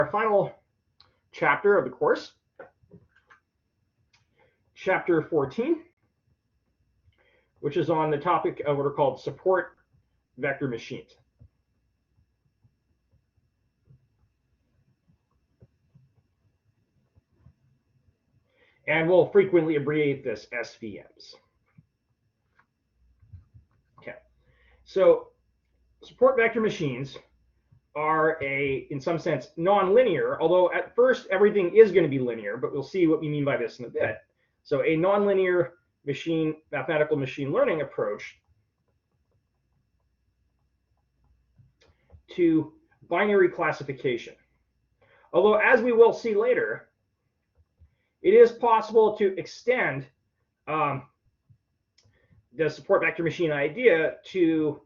our final chapter of the course, chapter 14, which is on the topic of what are called support vector machines. And we'll frequently abbreviate this SVMs. Okay, so support vector machines are in some sense, nonlinear, although at first everything is going to be linear, but we'll see what we mean by this in a bit. So a nonlinear mathematical machine learning approach to binary classification. Although, as we will see later, it is possible to extend the support vector machine idea to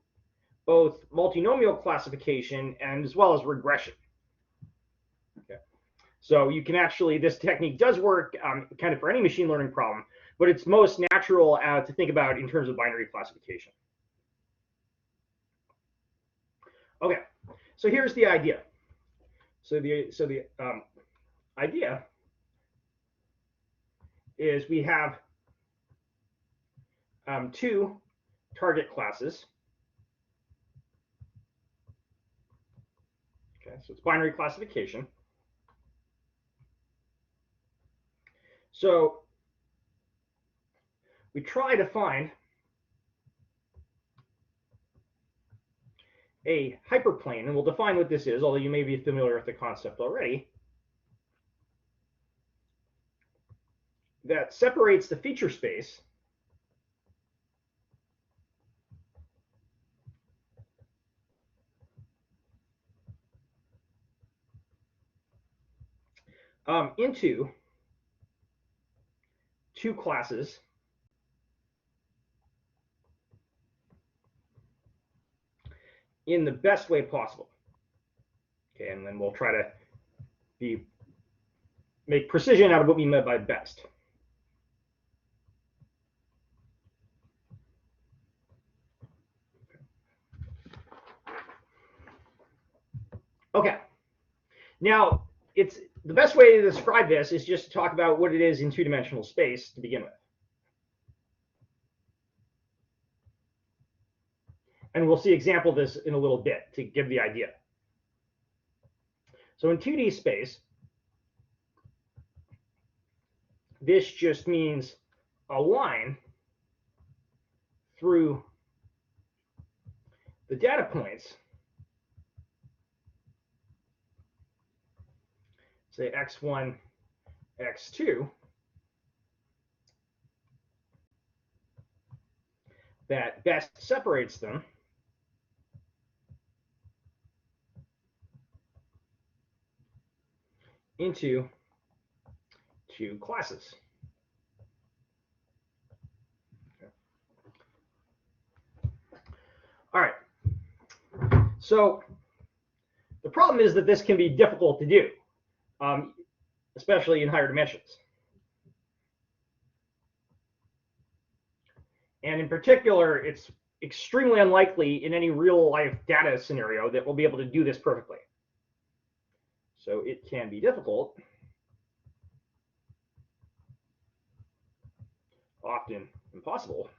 both multinomial classification and as well as regression. Okay. So you can actually, this technique does work kind of for any machine learning problem, but it's most natural to think about in terms of binary classification. Okay, so here's the idea. So the idea is we have two target classes. Okay, so it's binary classification. So we try to find a hyperplane, and we'll define what this is, although you may be familiar with the concept already, that separates the feature space into two classes in the best way possible. Okay, and then we'll try to make precision out of what we meant by best. Okay, now it's the best way to describe this is just to talk about what it is in two-dimensional space to begin with. And we'll see an example of this in a little bit to give the idea. So in 2D space, this just means a line through the data points, say x1, x2, that best separates them into two classes. Okay. All right. So the problem is that this can be difficult to do, especially in higher dimensions. And in particular, it's extremely unlikely in any real-life data scenario that we'll be able to do this perfectly. So it can be difficult, often impossible,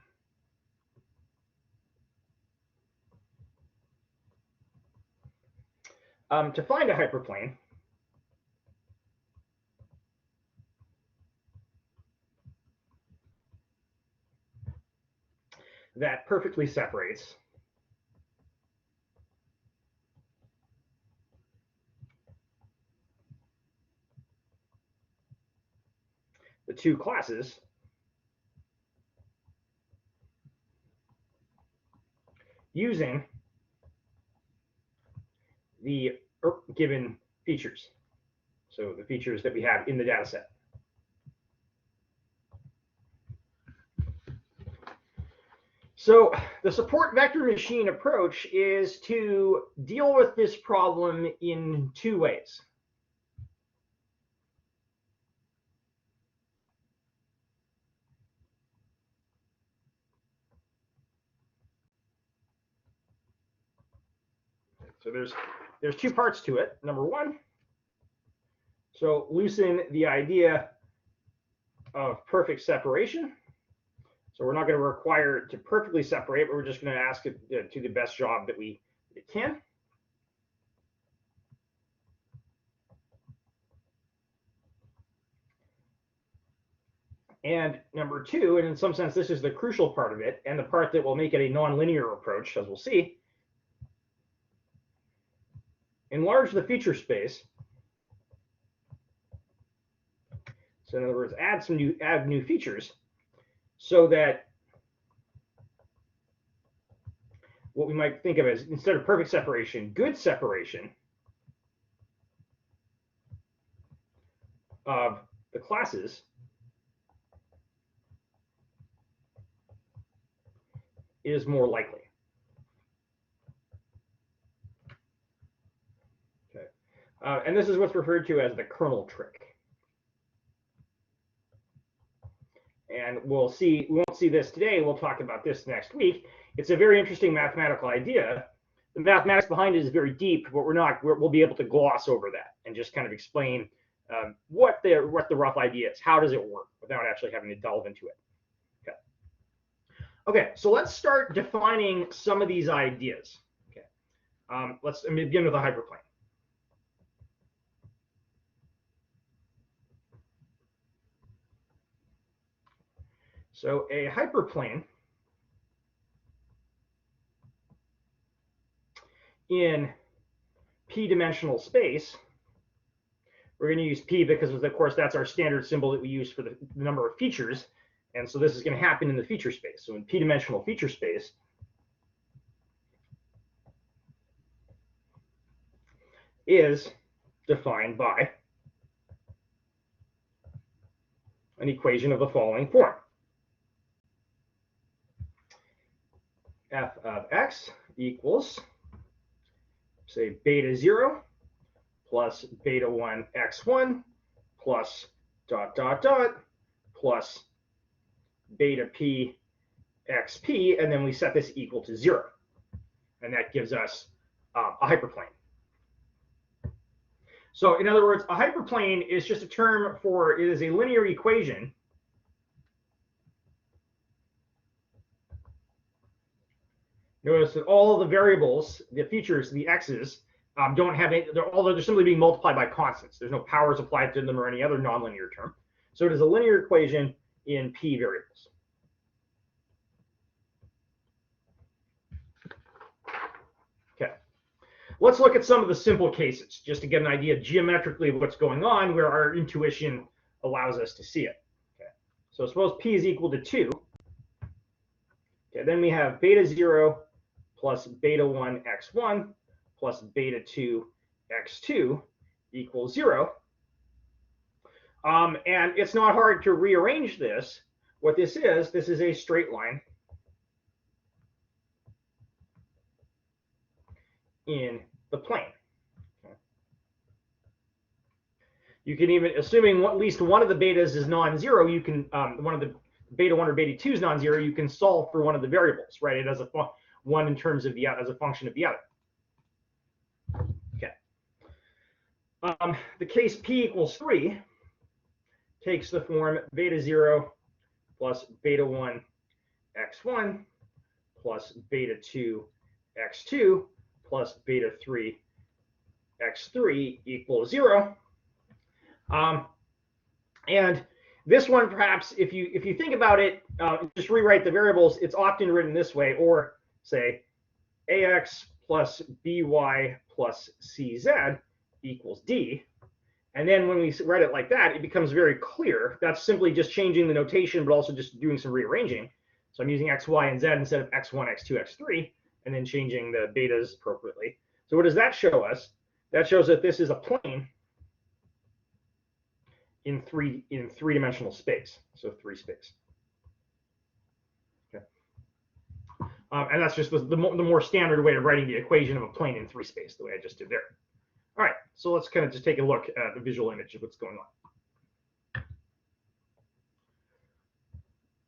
to find a hyperplane that perfectly separates the two classes using the given features. So the features that we have in the data set. So the support vector machine approach is to deal with this problem in two ways. So there's two parts to it. Number one So loosen the idea of perfect separation. So we're not going to require it to perfectly separate, but we're just going to ask it to do the best job that it can. And number two, and in some sense, this is the crucial part of it, and the part that will make it a nonlinear approach, as we'll see. Enlarge the feature space. So in other words, add new features, so that what we might think of as, instead of perfect separation, good separation of the classes is more likely. Okay, and this is what's referred to as the kernel trick. And we'll see, we won't see this today, we'll talk about this next week. It's a very interesting mathematical idea. The mathematics behind it is very deep, but we'll be able to gloss over that and just kind of explain what the rough idea is. How does it work without actually having to delve into it? Okay, so let's start defining some of these ideas. Okay, let's begin with a hyperplane. So a hyperplane in p-dimensional space, we're going to use p because, of course, that's our standard symbol that we use for the number of features. And so this is going to happen in the feature space. So in p-dimensional feature space, is defined by an equation of the following form. F of x equals, say, beta 0 plus beta 1 x1 plus ... plus beta p xp, and then we set this equal to 0. And that gives us a hyperplane. So in other words, a hyperplane is just a term for, it is a linear equation Notice that all the variables, the features, the x's, don't have any, they're simply being multiplied by constants. There's no powers applied to them or any other nonlinear term. So it is a linear equation in p variables. Okay. Let's look at some of the simple cases just to get an idea geometrically of what's going on where our intuition allows us to see it. Okay. So suppose p is equal to 2. Okay, then we have beta 0 plus beta 1 x1 plus beta 2 x2 equals 0. And it's not hard to rearrange this. What this is a straight line in the plane. Okay. You can even, assuming at least one of the betas is non-zero, you can, one of the beta 1 or beta 2 is non-zero, you can solve for one of the variables, right? It has a one in terms of the, as a function of the other. Okay. The case p equals 3 takes the form beta 0 plus beta 1 x1 plus beta 2 x2 plus beta 3 x3 equals 0. And this one, perhaps, if you think about it, just rewrite the variables. It's often written this way, or say ax plus by plus cz equals d. And then when we write it like that, it becomes very clear. That's simply just changing the notation, but also just doing some rearranging. So I'm using x, y, and z instead of x1, x2, x3, and then changing the betas appropriately. So what does that show us? That shows that this is a plane in three-dimensional space, so 3 space. Okay. And that's just the more standard way of writing the equation of a plane in 3 space, the way I just did there. All right, so let's kind of just take a look at the visual image of what's going on.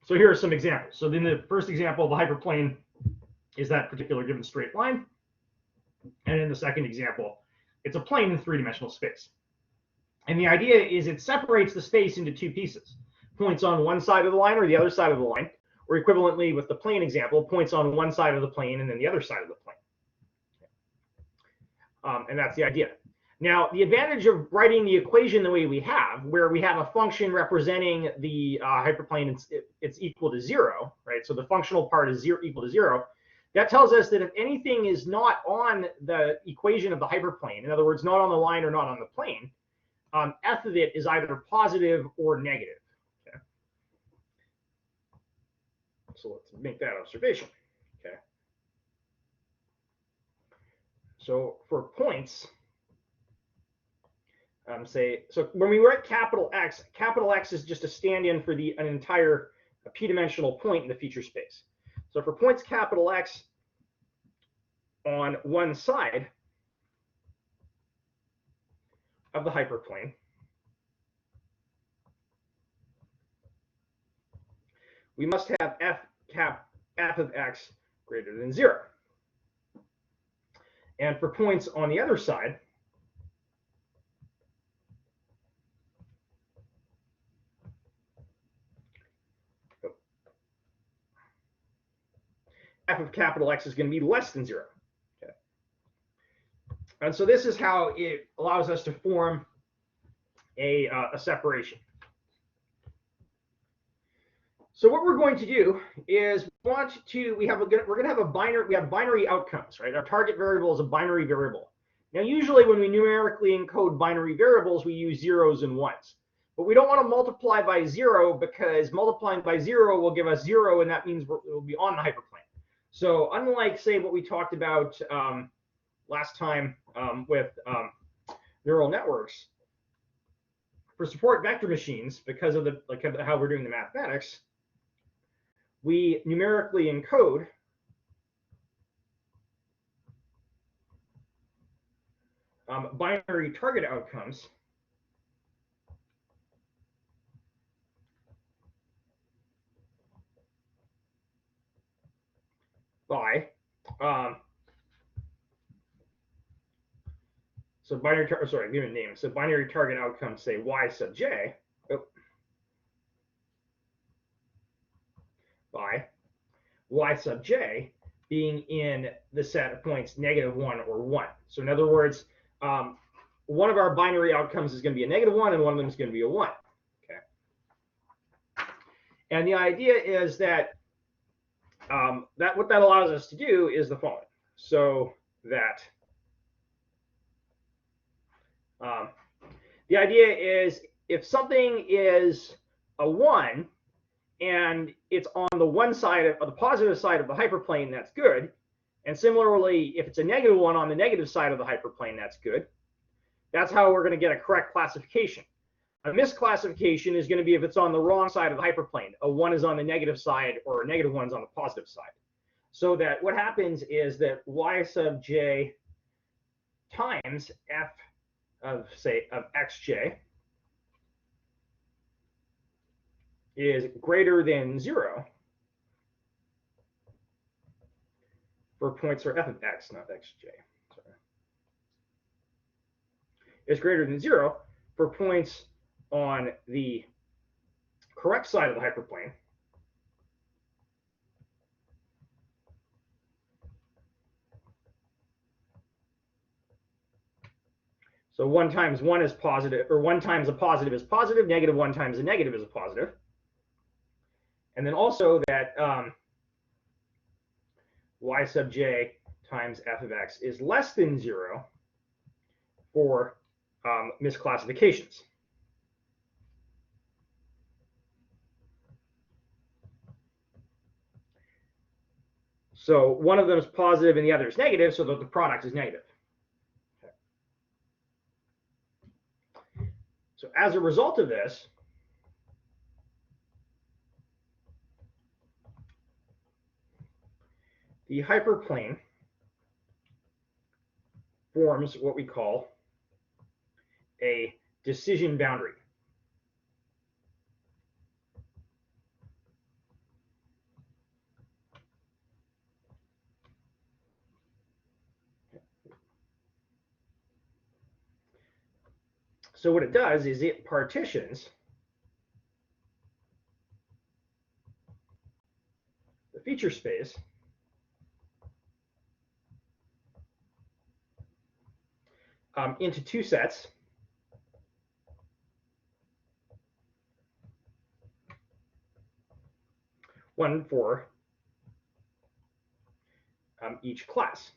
So here are some examples. So then the first example of the hyperplane is that particular given straight line. And in the second example, it's a plane in 3-dimensional space. And the idea is it separates the space into two pieces, points on one side of the line or the other side of the line, or equivalently with the plane example, points on one side of the plane and then the other side of the plane. And that's the idea. Now, the advantage of writing the equation the way we have, where we have a function representing the hyperplane, it's equal to 0, right? So the functional part is equal to 0. That tells us that if anything is not on the equation of the hyperplane, in other words, not on the line or not on the plane, f of it is either positive or negative. Okay. So let's make that observation. Okay. So for points, so when we write capital X is just a stand-in for an entire p-dimensional point in the feature space. So for points capital X on one side of the hyperplane, we must have f of x greater than 0. And for points on the other side, f of capital X is going to be less than 0. Okay. And so this is how it allows us to form a separation. So what we're going to do is we're going to have binary outcomes, right? Our target variable is a binary variable. Now, usually when we numerically encode binary variables, we use zeros and ones. But we don't want to multiply by 0 because multiplying by 0 will give us 0, and that means it will be on the hyperplane. So unlike, say, what we talked about last time with neural networks, for support vector machines, because of how we're doing the mathematics, we numerically encode binary target outcomes by give me a name. So binary target outcomes, say y sub j, by y sub j being in the set of points -1 or 1. So in other words, one of our binary outcomes is going to be a -1, and one of them is going to be a 1. Okay. And the idea is that what that allows us to do is the following. So that the idea is if something is a 1 and it's on the one side of the positive side of the hyperplane, that's good. And similarly, if it's a -1 on the negative side of the hyperplane, that's good. That's how we're going to get a correct classification. A misclassification is going to be if it's on the wrong side of the hyperplane. A 1 is on the negative side, or a -1 is on the positive side. So that what happens is that y sub j times f of xj is greater than 0 for points for f of x, not xj. Sorry. Is greater than 0 for points on the correct side of the hyperplane. So 1 times 1 is positive, or 1 times a positive is positive, -1 times a negative is a positive. And then also that y sub j times f of x is less than 0 for misclassifications. So one of them is positive and the other is negative, so that the product is negative. Okay. So as a result of this, the hyperplane forms what we call a decision boundary. So what it does is it partitions the feature space into two sets. One for each class.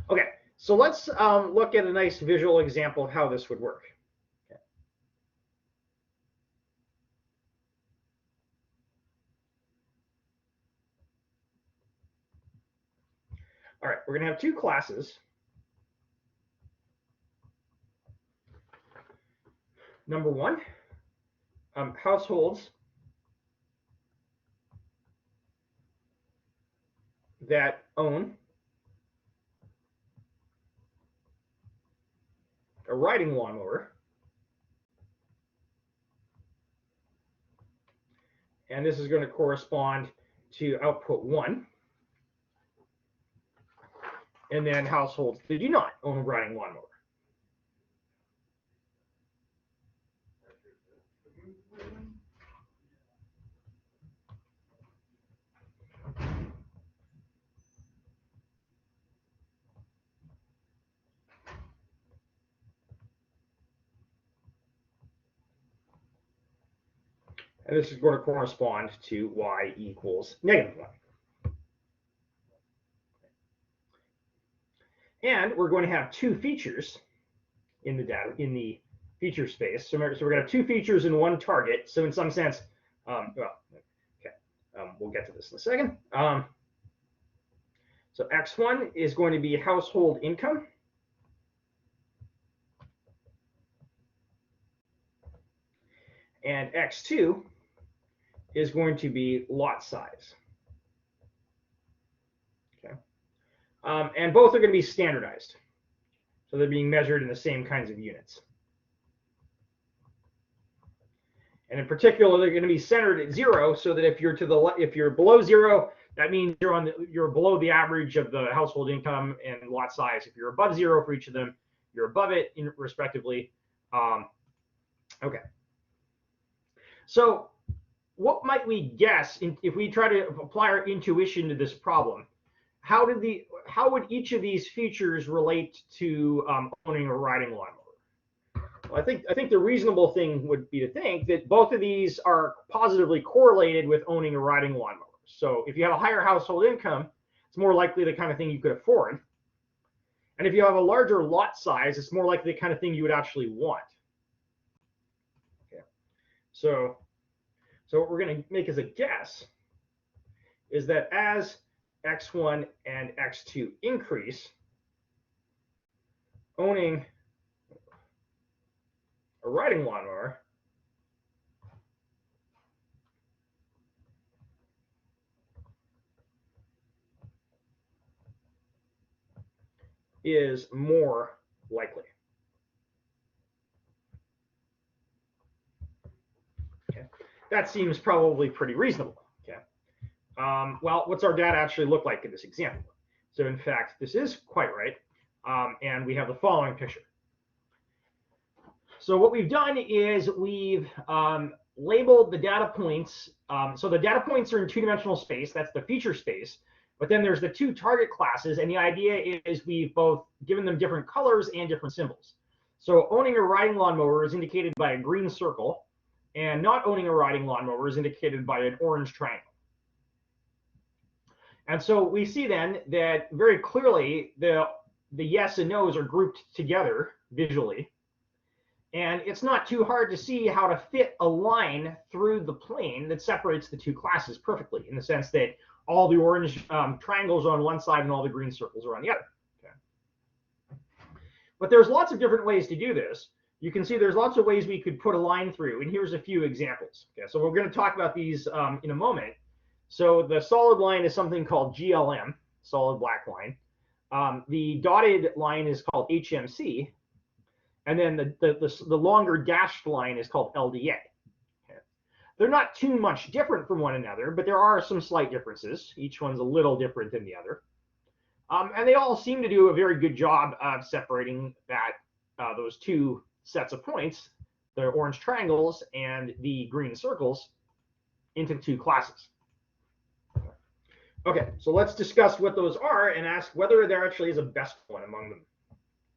Okay, so let's look at a nice visual example of how this would work. Okay. All right, we're going to have two classes. Number one, households that own a riding lawnmower, and this is going to correspond to output 1. And then households that do not own a riding lawnmower. And this is going to correspond to y equals -1. And we're going to have two features in the data in the feature space. So we're going to have two features in one target. So in some sense, we'll get to this in a second. So X1 is going to be household income. And X2 is going to be lot size. Okay. And both are going to be standardized. So they're being measured in the same kinds of units. And in particular, they're going to be centered at 0, so that if you're below 0, that means you're below the average of the household income and lot size. If you're above 0 for each of them, you're above it respectively. Okay. So what might we guess if we try to apply our intuition to this problem? How would each of these features relate to owning a riding lawnmower? Well, I think the reasonable thing would be to think that both of these are positively correlated with owning a riding lawnmower. So if you have a higher household income, it's more likely the kind of thing you could afford. And if you have a larger lot size, it's more likely the kind of thing you would actually want. Okay. So what we're going to make as a guess is that as X1 and X2 increase, owning a riding lawnmower is more likely. Okay. That seems probably pretty reasonable. Okay. Well, what's our data actually look like in this example? So in fact, this is quite right. And we have the following picture. So what we've done is we've labeled the data points. So the data points are in two-dimensional space. That's the feature space. But then there's the two target classes. And the idea is we've both given them different colors and different symbols. So owning a riding lawnmower is indicated by a green circle. And not owning a riding lawnmower is indicated by an orange triangle. And so we see then that very clearly the yes and no's are grouped together visually. And it's not too hard to see how to fit a line through the plane that separates the two classes perfectly, in the sense that all the orange triangles are on one side and all the green circles are on the other. Okay. But there's lots of different ways to do this. You can see there's lots of ways we could put a line through, and here's a few examples. Okay, so we're going to talk about these in a moment. So the solid line is something called GLM, solid black line. The dotted line is called HMC. And then the longer dashed line is called LDA. Okay. They're not too much different from one another, but there are some slight differences. Each one's a little different than the other. And they all seem to do a very good job of separating that those two sets of points, the orange triangles and the green circles, into two classes. Okay, so let's discuss what those are and ask whether there actually is a best one among them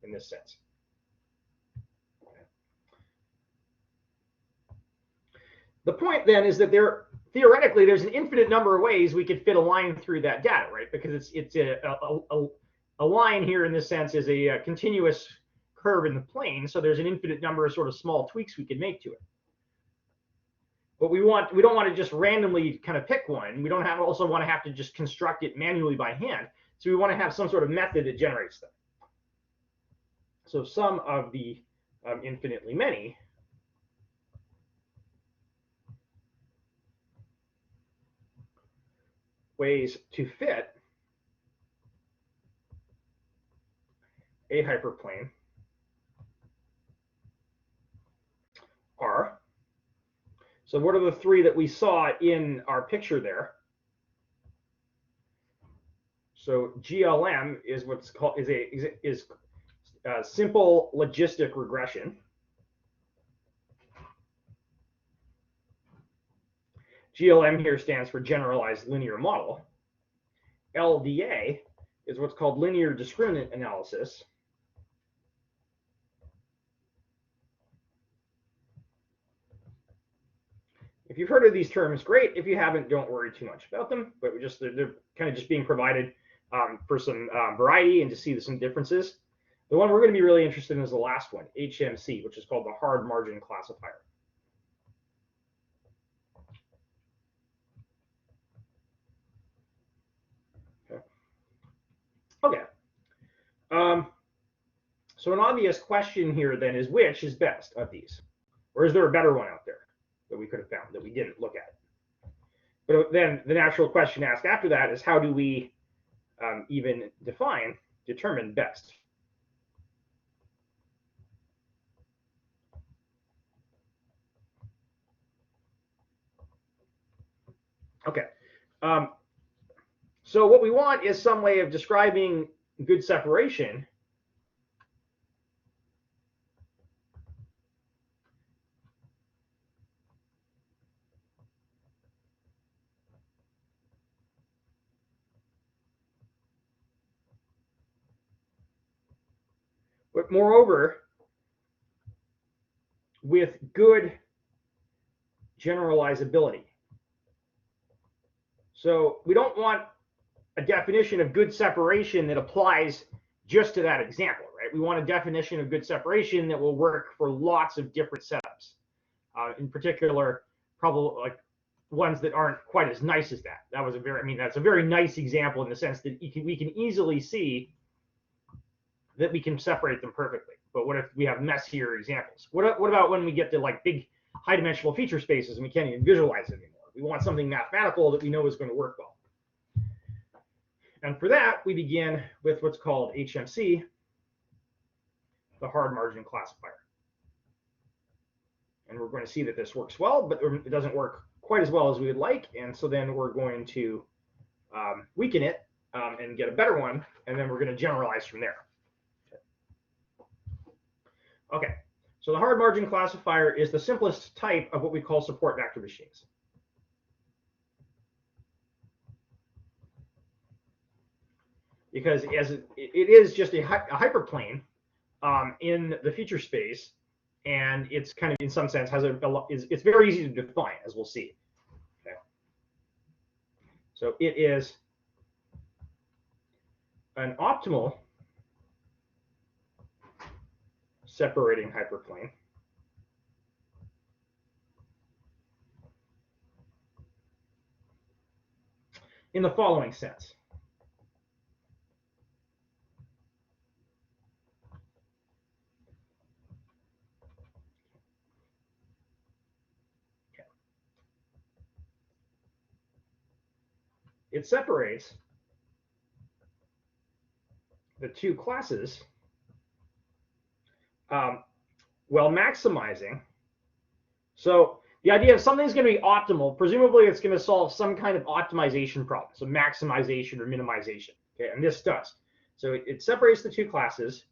in this sense. The point then is that theoretically there's an infinite number of ways we could fit a line through that data, right? Because it's a line here in this sense is a continuous curve in the plane, so there's an infinite number of sort of small tweaks we could make to it. But we don't want to just randomly kind of pick one. We don't also want to have to just construct it manually by hand. So we want to have some sort of method that generates them. So some of the infinitely many ways to fit a hyperplane are, so what are the three that we saw in our picture there? So GLM is what's called is simple logistic regression. GLM here stands for generalized linear model. LDA is what's called linear discriminant analysis. If you've heard of these terms, great. If you haven't, don't worry too much about them. But they're kind of just being provided for some variety and to see some differences. The one we're going to be really interested in is the last one, HMC, which is called the hard margin classifier. Okay. So an obvious question here then is, which is best of these? Or is there a better one out there that we could have found that we didn't look at? But then the natural question asked after that is, how do we even determine best? Okay. So what we want is some way of describing good separation but moreover, with good generalizability. So we don't want a definition of good separation that applies just to that example, right? We want a definition of good separation that will work for lots of different setups. In particular, probably like ones that aren't quite as nice as that. That's a very nice example in the sense that we can easily see that we can separate them perfectly. But what if we have messier examples? What about when we get to like big high dimensional feature spaces and we can't even visualize it anymore? We want something mathematical that we know is going to work well. And for that, we begin with what's called HMC, the hard margin classifier. And we're going to see that this works well, but it doesn't work quite as well as we would like. And so then we're going to weaken it and get a better one, and then we're going to generalize from there. Okay, so the hard margin classifier is the simplest type of what we call support vector machines. Because as it is just a hyperplane in the feature space, and it's kind of in some sense it's very easy to define, as we'll see. Okay. So it is an optimal separating hyperplane in the following sense. Okay. It separates the two classes while maximizing. So the idea of something's going to be optimal, presumably it's going to solve some kind of optimization problem, so maximization or minimization. Okay, and this does. So it separates the two classes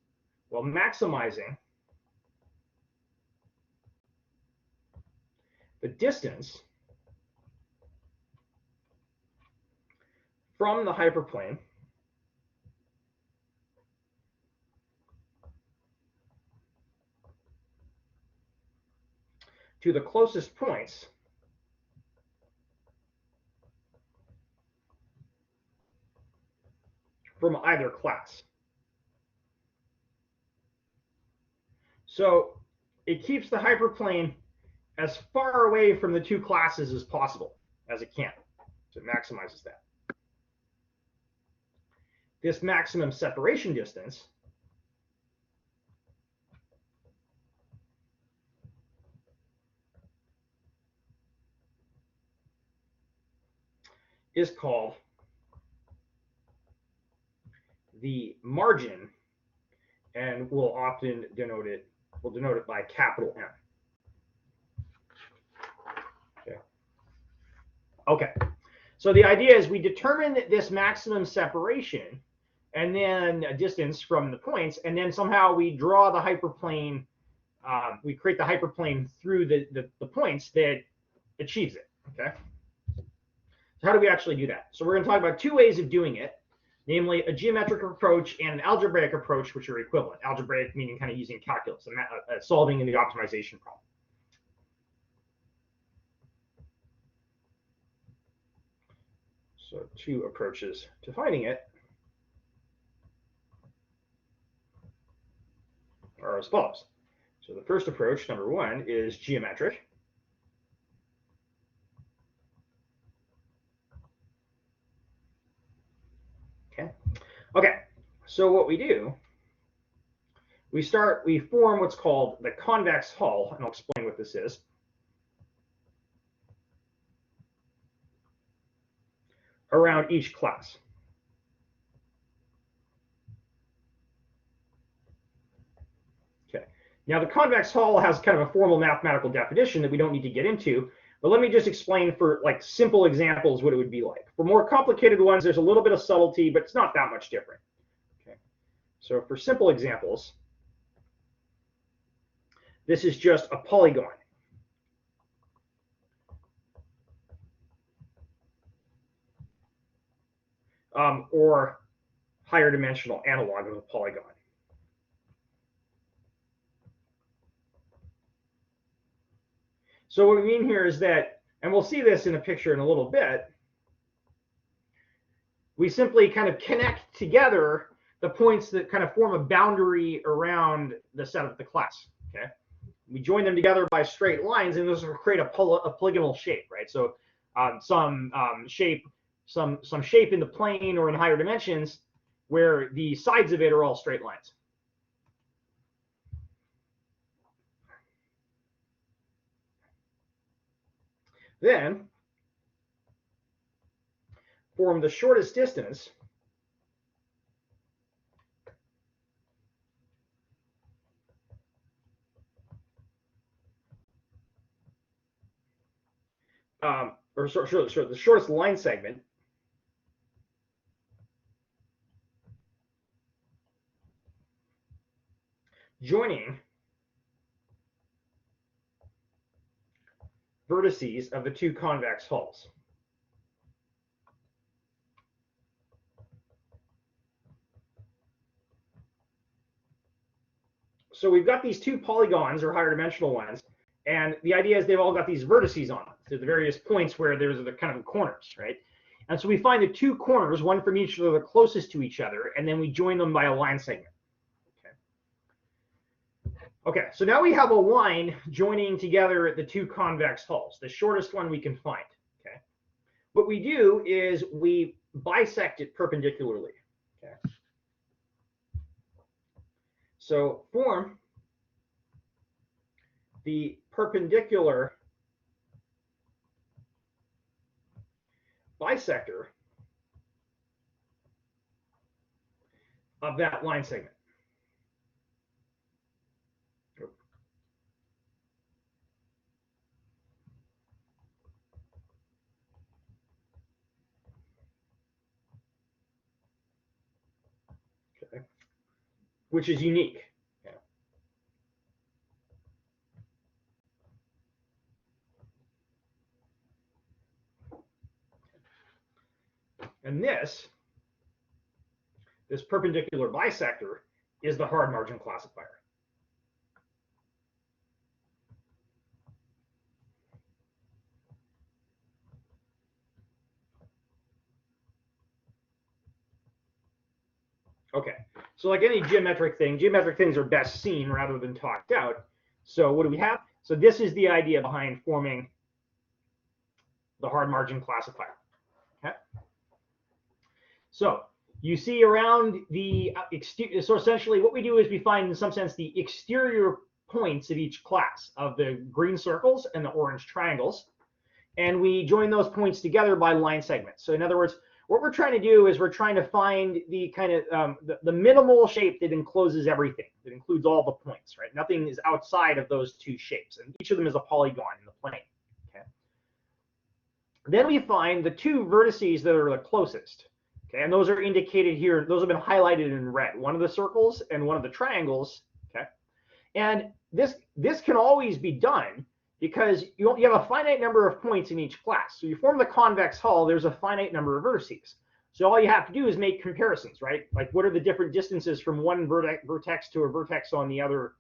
while maximizing the distance from the hyperplane to the closest points from either class. So it keeps the hyperplane as far away from the two classes as possible, as it can. So it maximizes that. This maximum separation distance is called the margin, and we'll often denote it by capital M. Okay. So the idea is we determine this maximum separation and then a distance from the points, and then somehow we draw the hyperplane, we create the hyperplane through the points that achieves it, okay? So how do we actually do that? So we're going to talk about two ways of doing it, namely a geometric approach and an algebraic approach, which are equivalent. Algebraic meaning kind of using calculus, solving in the optimization problem. So two approaches to finding it are as follows. So the first approach, number one, is geometric. Okay, so what we do, we form what's called the convex hull, and I'll explain what this is. Around each class. Okay. Now the convex hull has kind of a formal mathematical definition that we don't need to get into, but let me just explain for like simple examples what it would be like. For more complicated ones, there's a little bit of subtlety, but it's not that much different. Okay. So for simple examples, this is just a polygon. Or higher dimensional analog of a polygon. So what we mean here is that, and we'll see this in a picture in a little bit, we simply kind of connect together the points that kind of form a boundary around the set of the class. Okay, we join them together by straight lines, and this will create a polygonal shape, right? So some shape in the plane or in higher dimensions where the sides of it are all straight lines. Then form the shortest distance the shortest line segment joining vertices of the two convex hulls. So we've got these two polygons or higher dimensional ones, and the idea is they've all got these vertices on them. So the various points where there's the kind of corners, right? And so we find the two corners, one from each that are the closest to each other, and then we join them by a line segment. Okay, so now we have a line joining together the two convex hulls, the shortest one we can find. Okay, what we do is we bisect it perpendicularly. Okay, so form the perpendicular bisector of that line segment. which is unique. Okay. And this perpendicular bisector is the hard margin classifier. Okay, so like any geometric things are best seen rather than talked out. So what do we have? So this is the idea behind forming the hard margin classifier. Okay. So you see around the exterior, so essentially what we do is we find in some sense the exterior points of each class of the green circles and the orange triangles, and we join those points together by line segments. So in other words, what we're trying to do is we're trying to find the kind of the minimal shape that encloses everything, that includes all the points, right? Nothing is outside of those two shapes, and each of them is a polygon in the plane. Okay. Then we find the two vertices that are the closest. Okay, and those are indicated here. Those have been highlighted in red. One of the circles and one of the triangles. Okay, and this can always be done because you have a finite number of points in each class. So you form the convex hull, there's a finite number of vertices. So all you have to do is make comparisons, right? Like what are the different distances from one vertex to a vertex on the other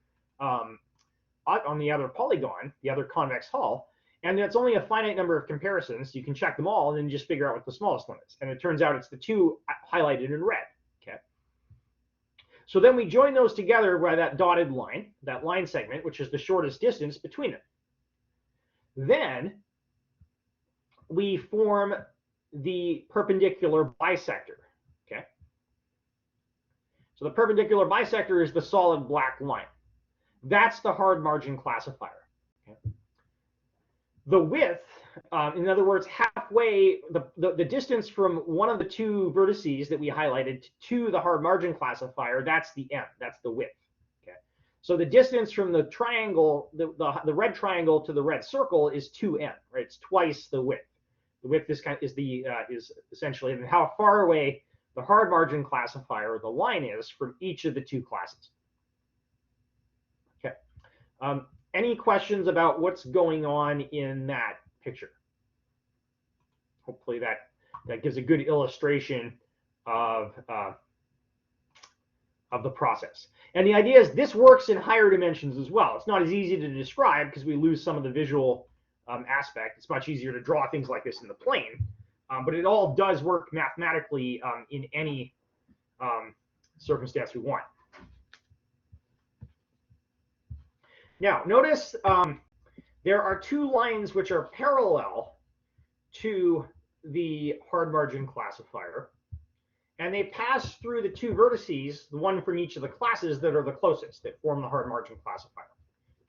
polygon, the other convex hull. And it's only a finite number of comparisons. You can check them all and then just figure out what the smallest one is. And it turns out it's the two highlighted in red. Okay. So then we join those together by that dotted line, that line segment, which is the shortest distance between them. Then we form the perpendicular bisector. Okay. So the perpendicular bisector is the solid black line. That's the hard margin classifier. Okay. The width, in other words, halfway, the distance from one of the two vertices that we highlighted to the hard margin classifier, that's the m, that's the width. Okay. So the distance from the triangle, the red triangle to the red circle is 2m, right? It's twice the width. The width is essentially how far away the hard margin classifier, or the line, is from each of the two classes. Okay. Any questions about what's going on in that picture? Hopefully that gives a good illustration of the process. And the idea is this works in higher dimensions as well. It's not as easy to describe because we lose some of the visual aspect. It's much easier to draw things like this in the plane, but it all does work mathematically in any circumstance we want. Now, notice there are two lines which are parallel to the hard margin classifier, and they pass through the two vertices, the one from each of the classes that are the closest, that form the hard margin classifier.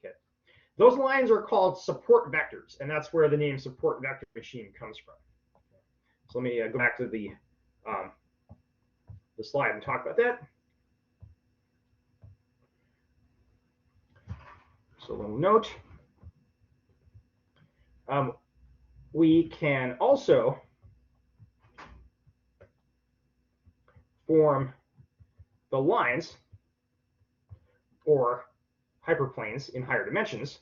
Okay. Those lines are called support vectors, and that's where the name support vector machine comes from. So let me go back to the slide and talk about that. So a little note, we can also form the lines or hyperplanes in higher dimensions,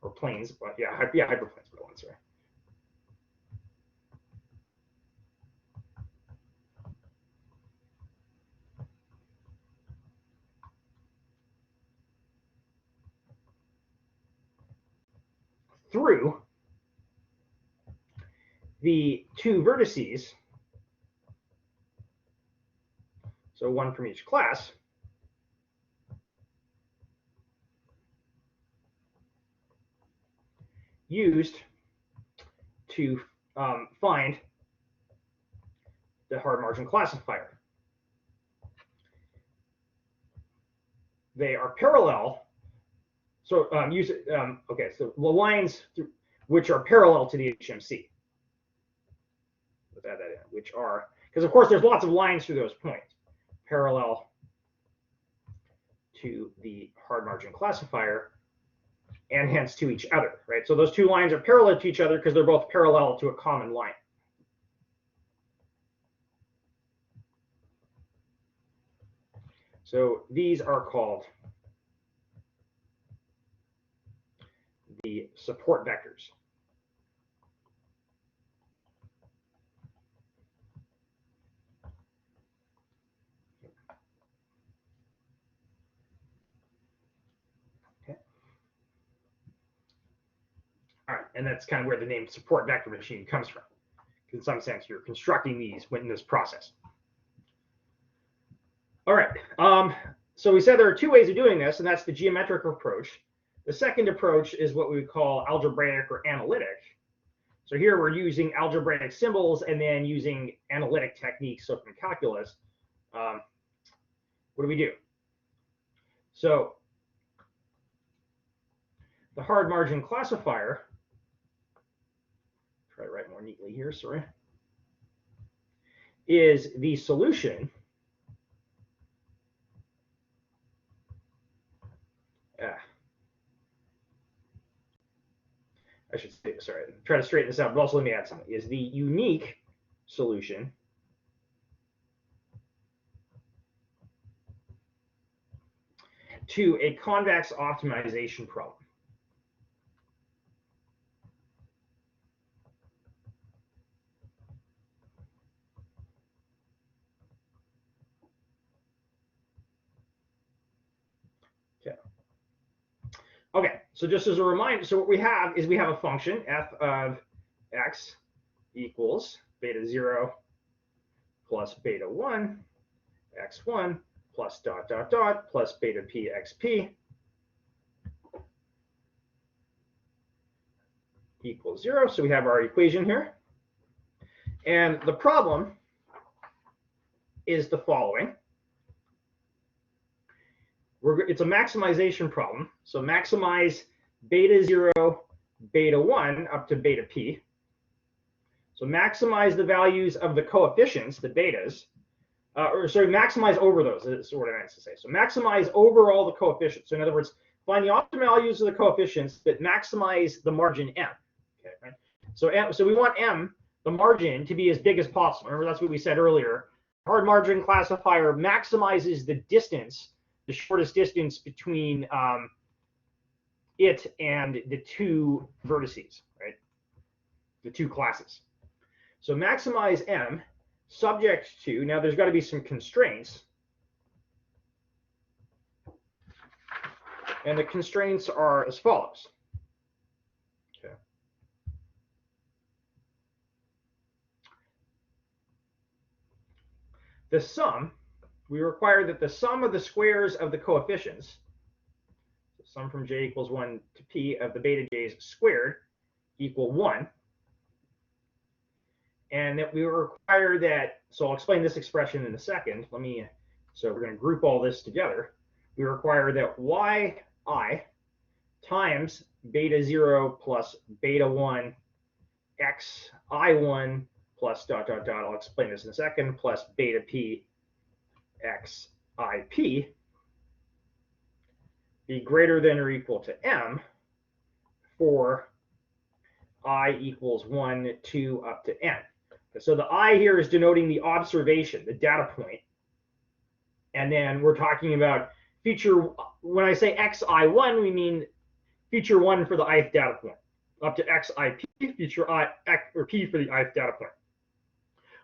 or planes, but yeah, hyperplanes for the ones, right? Through the two vertices, so one from each class, used to find the hard margin classifier. They are parallel. So okay, so the lines which are parallel to the HMC. Let's add that in, which are, because of course there's lots of lines through those points, parallel to the hard margin classifier, and hence to each other, right? So those two lines are parallel to each other because they're both parallel to a common line. So these are called the support vectors. Okay. All right, and that's kind of where the name support vector machine comes from. In some sense, you're constructing these in this process. All right, so we said there are two ways of doing this, and that's the geometric approach. The second approach is what we would call algebraic or analytic. So here we're using algebraic symbols and then using analytic techniques. So from calculus, what do we do? So the hard margin classifier, try to write more neatly here, sorry, is the solution I should say, sorry, try to straighten this out, but also let me add something, is the unique solution to a convex optimization problem. Okay, so just as a reminder, so what we have is we have a function f of x equals beta 0 plus beta 1 x1 plus dot dot dot plus beta p xp equals 0. So we have our equation here. And the problem is the following. It's a maximization problem. So maximize beta 0, beta 1 up to beta p. So maximize the values of the coefficients, the betas, maximize over those is what I meant to say. So maximize over all the coefficients. So in other words, find the optimal values of the coefficients that maximize the margin m. Okay, right? So we want m, the margin, to be as big as possible. Remember, that's what we said earlier. Hard margin classifier maximizes the distance, the shortest distance between it and the two vertices, right? The two classes. So maximize m subject to, now there's got to be some constraints. And the constraints are as follows. Okay. The sum, we require that the sum of the squares of the coefficients, so sum from j equals 1 to p of the beta j's squared equal 1. And that we require that, so I'll explain this expression in a second. So we're going to group all this together. We require that yi times beta 0 plus beta 1 x I1 plus dot dot dot, I'll explain this in a second, plus beta p x IP be greater than or equal to m for I equals 1, 2, up to n. So the I here is denoting the observation, the data point. And then we're talking about feature, when I say xi1, we mean feature 1 for the ith data point, up to xip, feature I, or p for the ith data point.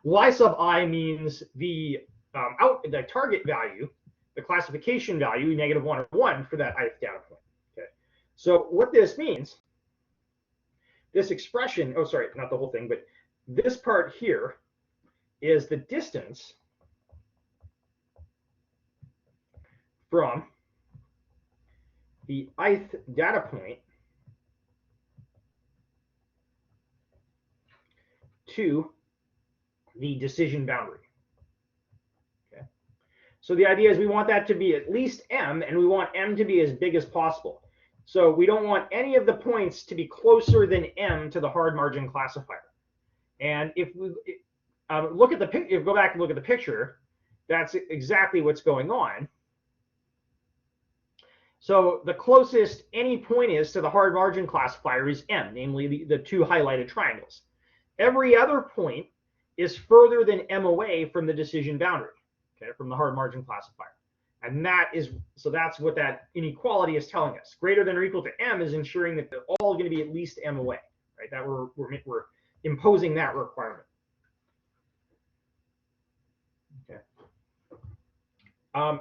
Y sub I means the target value, the classification value, -1 or 1 for that ith data point. Okay. So what this means, this expression, oh, sorry, not the whole thing, but this part here is the distance from the ith data point to the decision boundary. Okay. So the idea is we want that to be at least m, and we want m to be as big as possible. So we don't want any of the points to be closer than m to the hard margin classifier. And if we look at the picture, go back and look at the picture, that's exactly what's going on. So the closest any point is to the hard margin classifier is m, namely the two highlighted triangles. Every other point is further than m away from the decision boundary, okay, from the hard margin classifier. And that's what that inequality is telling us. Greater than or equal to m is ensuring that they're all going to be at least m away, right? That we're imposing that requirement. Okay.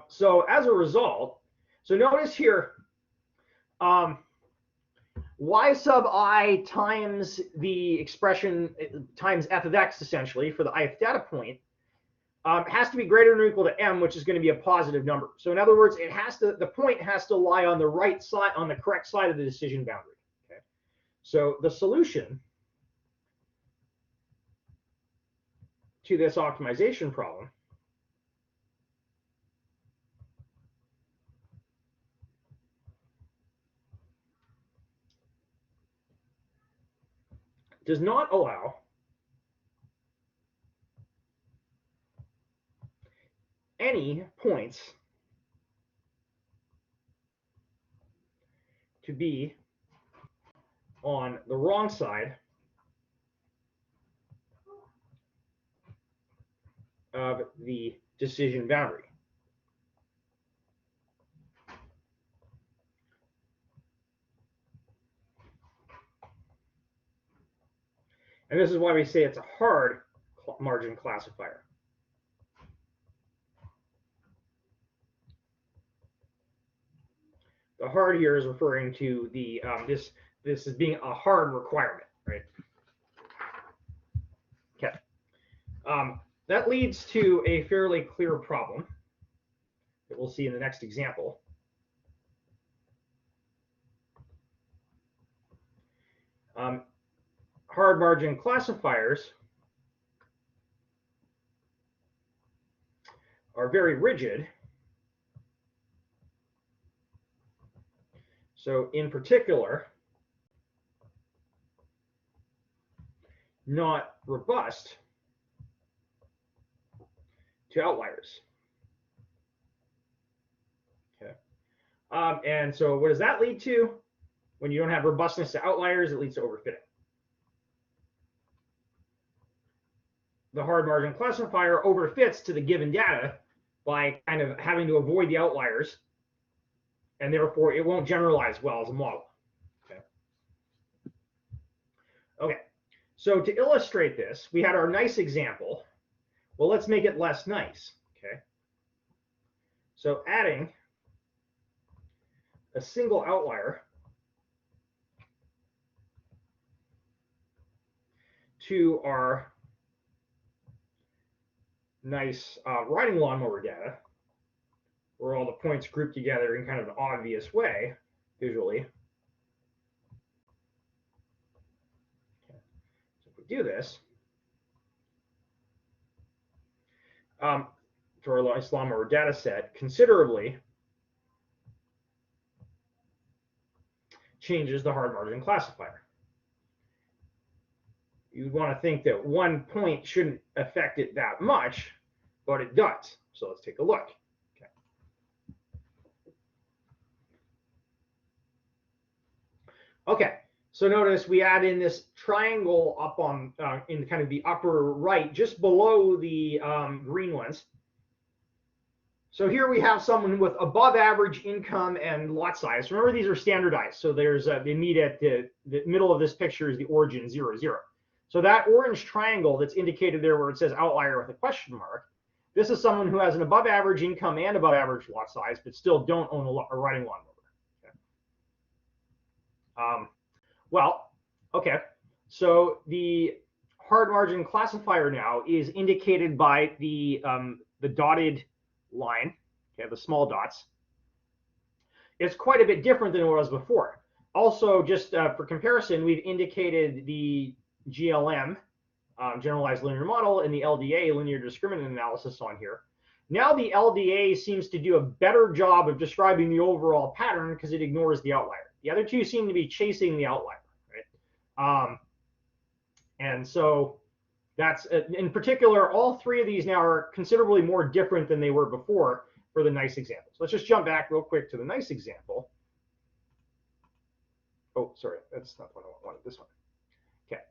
So as a result, so notice here, y sub I times the expression times f of x essentially for the ith data point has to be greater than or equal to m, which is going to be a positive number. So in other words, the point has to lie on the right side, on the correct side of the decision boundary. Okay. So the solution to this optimization problem does not allow any points to be on the wrong side of the decision boundary. And this is why we say it's a hard margin classifier. The hard here is referring to the this as being a hard requirement, right? Okay. That leads to a fairly clear problem that we'll see in the next example. Hard margin classifiers are very rigid. So in particular, not robust to outliers. Okay. And so what does that lead to? When you don't have robustness to outliers, it leads to overfitting. The hard margin classifier overfits to the given data by kind of having to avoid the outliers, and therefore it won't generalize well as a model. Okay. Okay. So to illustrate this, we had our nice example. Well, let's make it less nice. Okay. So adding a single outlier to our nice riding lawnmower data, where all the points grouped together in kind of an obvious way visually. Okay. So if we do this, to our nice lawnmower data set, considerably changes the hard margin classifier. You'd want to think that one point shouldn't affect it that much, but it does. So let's take a look. Okay. Okay, so notice we add in this triangle up on in kind of the upper right, just below the green ones. So here we have someone with above average income and lot size. Remember, these are standardized. So there's they meet at the middle of this picture is the origin 0, 0. So that orange triangle that's indicated there where it says outlier with a question mark, this is someone who has an above average income and above average lot size, but still don't own a riding lawnmower. Okay. Well, okay. So the hard margin classifier now is indicated by the dotted line, okay, the small dots. It's quite a bit different than it was before. Also, just for comparison, we've indicated the GLM, generalized linear model, and the LDA, linear discriminant analysis, on here. Now the LDA seems to do a better job of describing the overall pattern because it ignores the outlier. The other two seem to be chasing the outlier, right? And so that's, in particular, all three of these now are considerably more different than they were before for the nice example. So let's just jump back real quick to the nice example. Oh, sorry, that's not the one I wanted, this one. Okay,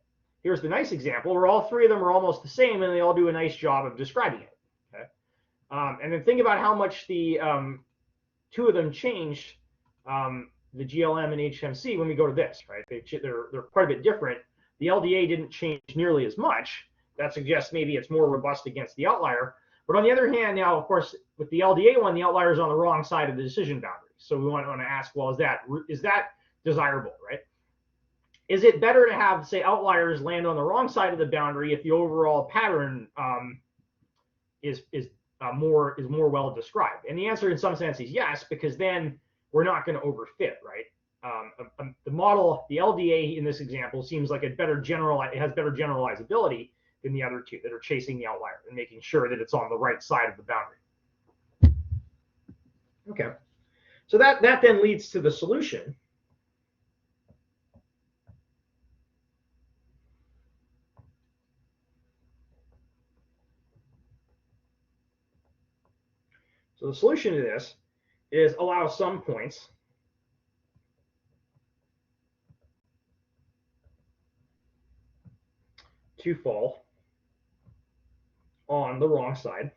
here's the nice example where all three of them are almost the same and they all do a nice job of describing it. Okay, And then think about how much the two of them changed the GLM and HMC when we go to this, right? They're quite a bit different. The LDA didn't change nearly as much. That suggests maybe it's more robust against the outlier. But on the other hand, now, of course, with the LDA one, the outlier is on the wrong side of the decision boundary. So we want to ask, well, is that desirable, right? Is it better to have, say, outliers land on the wrong side of the boundary if the overall pattern is more well described? And the answer, in some sense, is yes, because then we're not going to overfit, right? The model, the LDA in this example, seems like it has better generalizability than the other two that are chasing the outlier and making sure that it's on the right side of the boundary. Okay, so that then leads to the solution. So the solution to this is allow some points to fall on the wrong side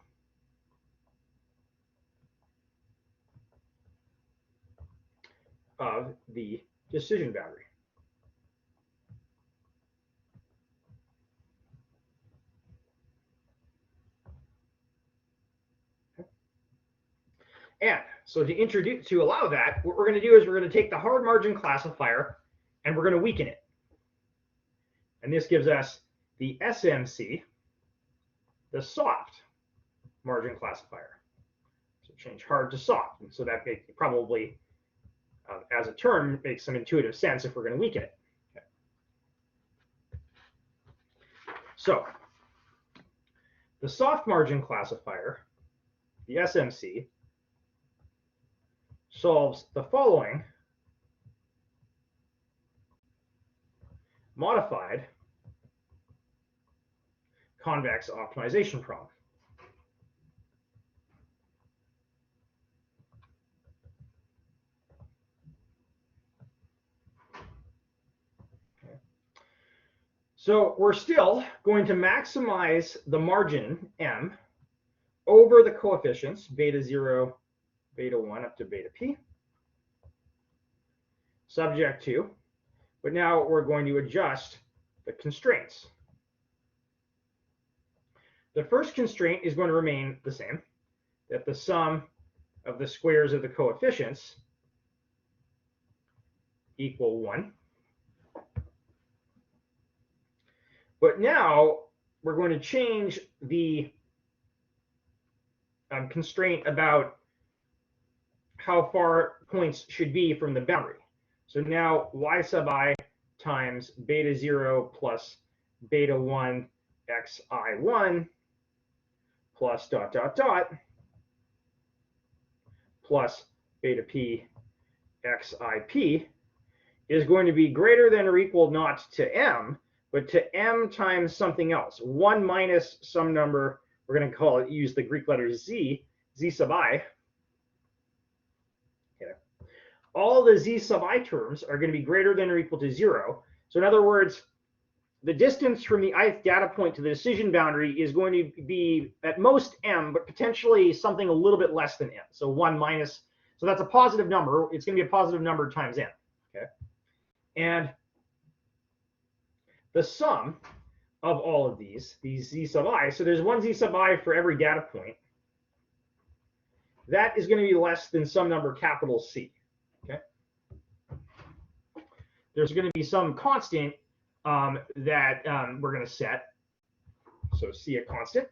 of the decision boundary. And so to allow that, what we're going to do is we're going to take the hard margin classifier and we're going to weaken it. And this gives us the SMC, the soft margin classifier. So change hard to soft. And so that makes probably, as a term, makes some intuitive sense if we're going to weaken it. Okay. So the soft margin classifier, the SMC, solves the following modified convex optimization problem. Okay. So we're still going to maximize the margin M over the coefficients beta 0, beta 1 up to beta p, subject to, but now we're going to adjust the constraints. The first constraint is going to remain the same, that the sum of the squares of the coefficients equal 1. But now we're going to change the constraint about how far points should be from the boundary. So now y sub I times beta 0 plus beta 1 xi1 plus dot dot dot plus beta p xip is going to be greater than or equal not to m, but to m times something else. 1 minus some number, we're going to use the Greek letter z sub I. Okay. All the z sub I terms are going to be greater than or equal to 0. So in other words, the distance from the ith data point to the decision boundary is going to be at most m, but potentially something a little bit less than m. So 1 minus, so that's a positive number. It's going to be a positive number times m. Okay. And the sum of all of these z sub I, so there's one z sub I for every data point, that is going to be less than some number capital C. Okay. There's going to be some constant that we're going to set. So C a constant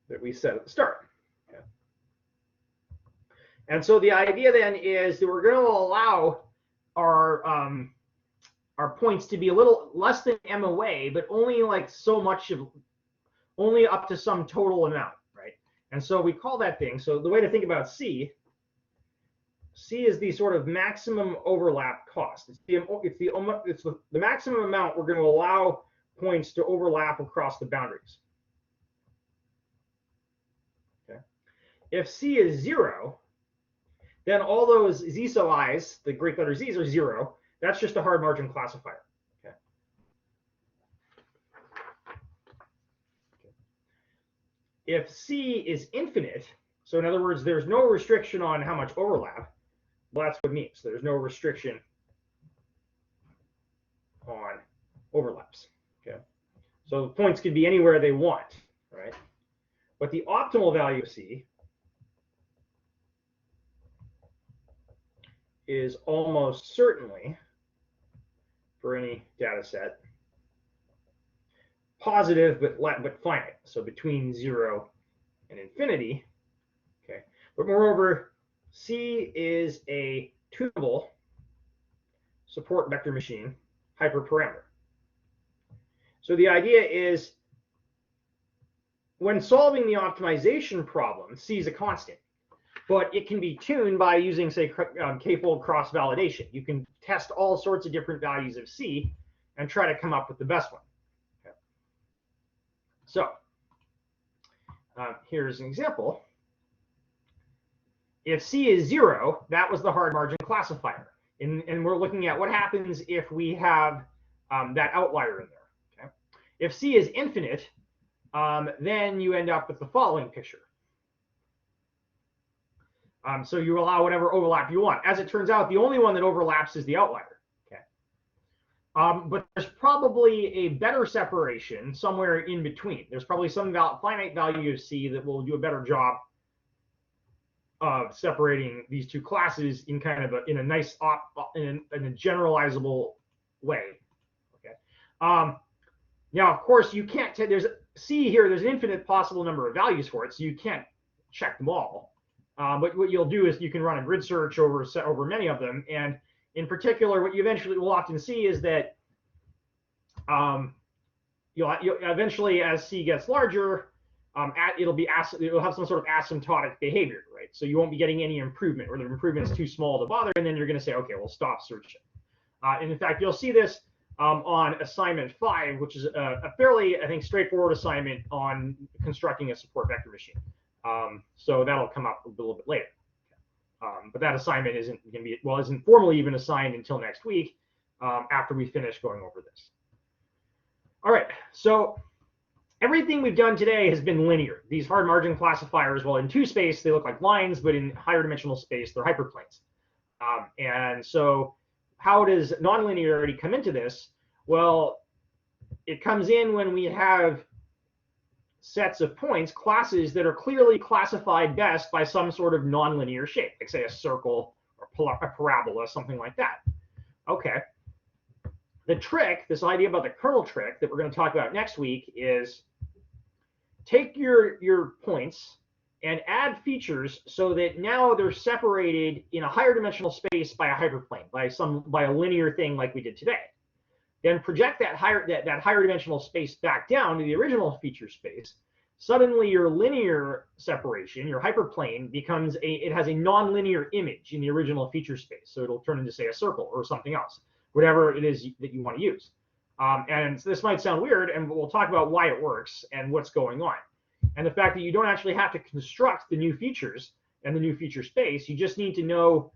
that we set at the start. Okay. And so the idea then is that we're going to allow our points to be a little less than m away, but only like so much of, only up to some total amount, right? And so we call that thing, so the way to think about C is the sort of maximum overlap cost. It's the maximum amount we're going to allow points to overlap across the boundaries. Okay. If C is 0, then all those z sub i's, the Greek letter z's, are 0. That's just a hard margin classifier. Okay. if C is infinite, so in other words, there's no restriction on how much overlap, well, that's what it means. There's no restriction on overlaps. Okay, so the points could be anywhere they want, right? But the optimal value of C is almost certainly, for any data set, positive but finite. So between 0 and infinity. Okay, but moreover, C is a tunable support vector machine hyperparameter. So the idea is, when solving the optimization problem, C is a constant, but it can be tuned by using, say, k-fold cross-validation. You can test all sorts of different values of C and try to come up with the best one. Okay. So here's an example. If C is 0, that was the hard margin classifier. And we're looking at what happens if we have that outlier in there. Okay. If C is infinite, then you end up with the following picture. So you allow whatever overlap you want. As it turns out, the only one that overlaps is the outlier. Okay. But there's probably a better separation somewhere in between. There's probably some finite value of C that will do a better job of separating these two classes in kind of a nice in a generalizable way. Okay. Now, of course, you can't. There's C here. There's an infinite possible number of values for it, so you can't check them all. But what you'll do is you can run a grid search over many of them, and in particular, what you eventually will often see is that you'll eventually, as C gets larger, it'll have some sort of asymptotic behavior, right? So you won't be getting any improvement, or the improvement is too small to bother, and then you're going to say, okay, we'll stop searching. And in fact, you'll see this on assignment 5, which is a fairly, I think, straightforward assignment on constructing a support vector machine. So that'll come up a little bit later. But that assignment isn't formally even assigned until next week, after we finish going over this. All right, so everything we've done today has been linear. These hard margin classifiers, well, in 2 space, they look like lines, but in higher dimensional space, they're hyperplanes. And so how does nonlinearity come into this? Well, it comes in when we have sets of points, classes that are clearly classified best by some sort of nonlinear shape, like say a circle or a parabola, something like that. Okay. The trick, this idea about the kernel trick that we're going to talk about next week, is take your points and add features so that now they're separated in a higher dimensional space by a hyperplane, by a linear thing like we did today. Then project that higher dimensional space back down to the original feature space. Suddenly your linear separation, your hyperplane, it has a nonlinear image in the original feature space. So it'll turn into, say, a circle or something else, whatever it is that you want to use. And this might sound weird, and we'll talk about why it works and what's going on. And the fact that you don't actually have to construct the new features and the new feature space. You just need to know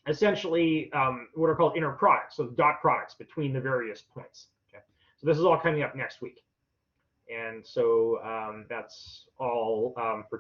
essentially what are called inner products, so dot products between the various points. Okay, so this is all coming up next week, and so that's all for